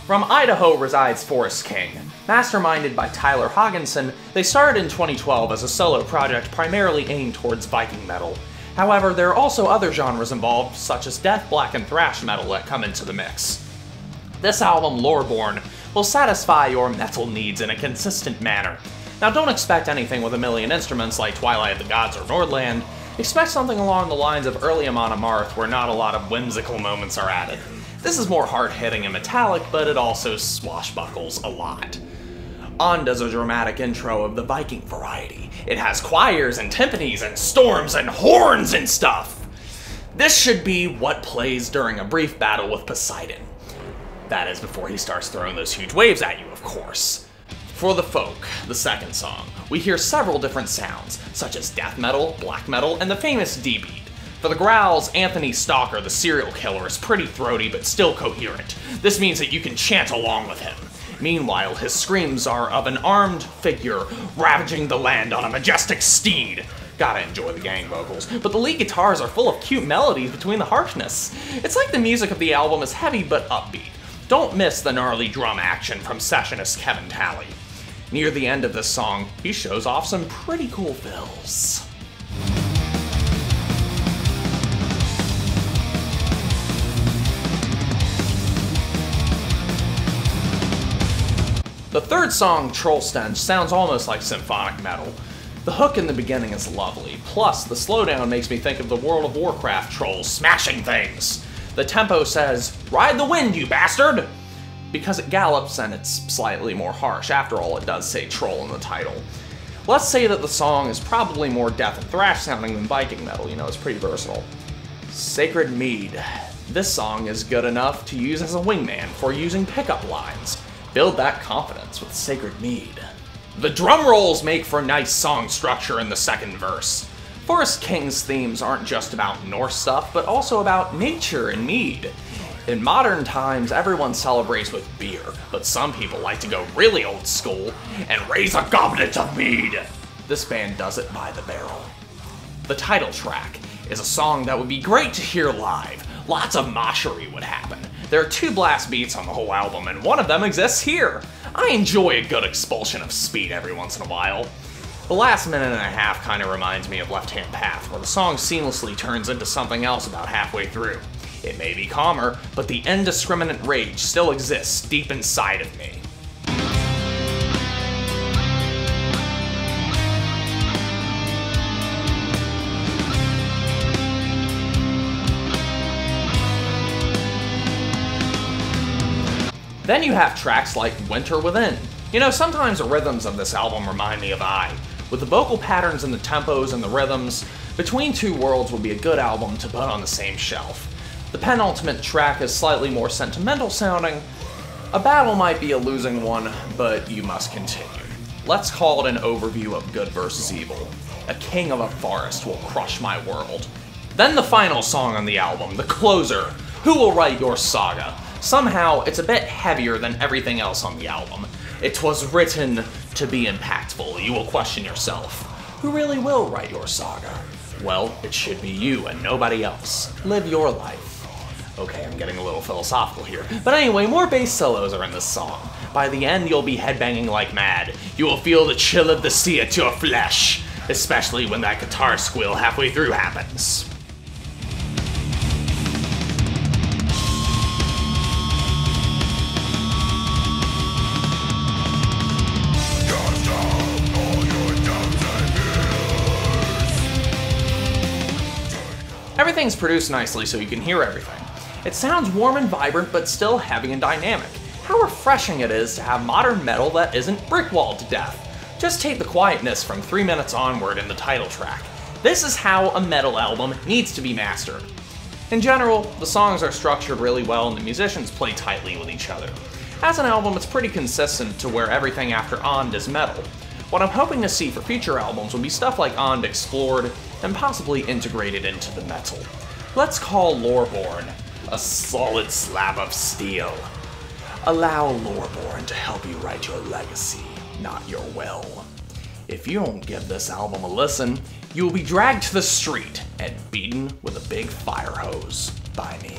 From Idaho resides Forest King. Masterminded by Tyler Hogginson, they started in 2012 as a solo project primarily aimed towards Viking metal. However, there are also other genres involved, such as death, black, and thrash metal that come into the mix. This album, Loreborn, will satisfy your metal needs in a consistent manner. Now don't expect anything with a million instruments like Twilight of the Gods or Nordland. Expect something along the lines of early Amon Amarth, where not a lot of whimsical moments are added. This is more hard-hitting and metallic, but it also swashbuckles a lot. On does a dramatic intro of the Viking variety. It has choirs and timpanis and storms and horns and stuff. This should be what plays during a brief battle with Poseidon. That is before he starts throwing those huge waves at you, of course. For the folk, the second song, we hear several different sounds, such as death metal, black metal, and the famous D-beat. For the growls, Anthony Stalker, the serial killer, is pretty throaty but still coherent. This means that you can chant along with him. Meanwhile, his screams are of an armed figure ravaging the land on a majestic steed. Gotta enjoy the gang vocals, but the lead guitars are full of cute melodies between the harshness. It's like the music of the album is heavy but upbeat. Don't miss the gnarly drum action from sessionist Kevin Talley. Near the end of this song, he shows off some pretty cool fills. The third song, Trollstench, sounds almost like symphonic metal. The hook in the beginning is lovely, plus the slowdown makes me think of the World of Warcraft trolls smashing things. The tempo says, "Ride the wind, you bastard!" because it gallops and it's slightly more harsh. After all, it does say troll in the title. Let's say that the song is probably more death and thrash sounding than Viking metal, you know, it's pretty versatile. Sacred Mead. This song is good enough to use as a wingman for using pickup lines. Build that confidence with Sacred Mead. The drum rolls make for nice song structure in the second verse. Forest King's themes aren't just about Norse stuff, but also about nature and mead. In modern times, everyone celebrates with beer, but some people like to go really old school and raise a goblet of mead. This band does it by the barrel. The title track is a song that would be great to hear live. Lots of moshery would happen. There are 2 blast beats on the whole album, and one of them exists here. I enjoy a good expulsion of speed every once in a while. The last minute and a half kind of reminds me of Left Hand Path, where the song seamlessly turns into something else about halfway through. It may be calmer, but the indiscriminate rage still exists deep inside of me. Then you have tracks like Winter Within. You know, sometimes the rhythms of this album remind me of I. With the vocal patterns and the tempos and the rhythms, Between Two Worlds would be a good album to put on the same shelf. The penultimate track is slightly more sentimental sounding. A battle might be a losing one, but you must continue. Let's call it an overview of good versus evil. A king of a forest will crush my world. Then the final song on the album, the closer, Who Will Write Your Saga? Somehow, it's a bit heavier than everything else on the album. It was written to be impactful. You will question yourself. Who really will write your saga? Well, it should be you and nobody else. Live your life. Okay, I'm getting a little philosophical here. But anyway, more bass solos are in this song. By the end, you'll be headbanging like mad. You will feel the chill of the sea at your flesh, especially when that guitar squeal halfway through happens. Everything's produced nicely so you can hear everything. It sounds warm and vibrant, but still heavy and dynamic. How refreshing it is to have modern metal that isn't brick-walled to death. Just take the quietness from 3 minutes onward in the title track. This is how a metal album needs to be mastered. In general, the songs are structured really well and the musicians play tightly with each other. As an album, it's pretty consistent to where everything after Ond is metal. What I'm hoping to see for future albums will be stuff like Ond explored and possibly integrated into the metal. Let's call Loreborn a solid slab of steel. Allow Loreborn to help you write your legacy, not your will. If you don't give this album a listen, you will be dragged to the street and beaten with a big fire hose by me.